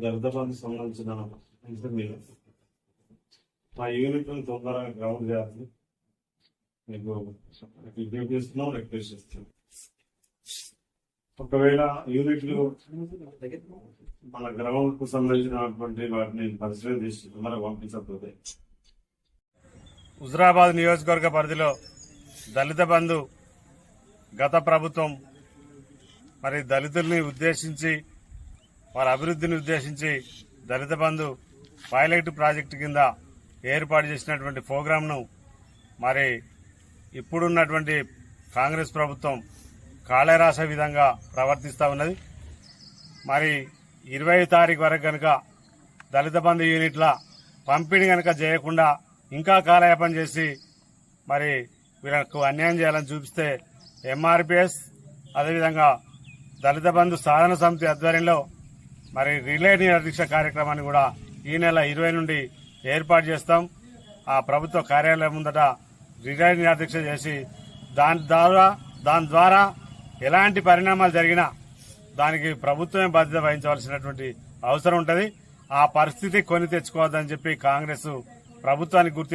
దళితబంధు సంబంధించిన అంశం మీద మా యూనిట్ తొందరగా గ్రౌండ్ చేయాలని మీకు విజ్ఞప్తి చేస్తున్నాం, రిక్వెస్ట్ చేస్తున్నాం. ఒకవేళ యూనిట్లు మన గ్రౌండ్ కు సంబంధించినటువంటి వాటిని పరిశీలన చేసి తొందరగా పంపించకపోతే హుజురాబాద్ నియోజకవర్గ పరిధిలో దళిత బంధు గత ప్రభుత్వం మరి దళితుల్ని ఉద్దేశించి వారి అభివృద్ధిని ఉద్దేశించి దళిత బంధు పైలట్ ప్రాజెక్టు కింద ఏర్పాటు చేసినటువంటి ప్రోగ్రాంను మరి ఇప్పుడున్నటువంటి కాంగ్రెస్ ప్రభుత్వం కాళేరాసే విధంగా ప్రవర్తిస్తూ ఉన్నది. మరి 20 తారీఖు వరకు కనుక దళిత బంధు యూనిట్ల పంపిణీ కనుక చేయకుండా ఇంకా కాలయాపన చేసి మరి వీళ్ళకు అన్యాయం చేయాలని చూపిస్తే ఎంఆర్పీఎస్ అదేవిధంగా దళిత బంధు సాధన సమితి ఆధ్వర్యంలో మరి రిలే నిరదీక్ష కార్యక్రమాన్ని కూడా ఈ నెల 20 నుండి ఏర్పాటు చేస్తాం. ఆ ప్రభుత్వ కార్యాలయం ముందట రిలే నిరదీక్ష చేసి దాని ద్వారా ఎలాంటి పరిణామాలు జరిగినా దానికి ప్రభుత్వమే బాధ్యత వహించవలసినటువంటి అవసరం ఉంటుంది. ఆ పరిస్థితి కొని తెచ్చుకోవద్దని చెప్పి కాంగ్రెస్ ప్రభుత్వానికి గుర్తు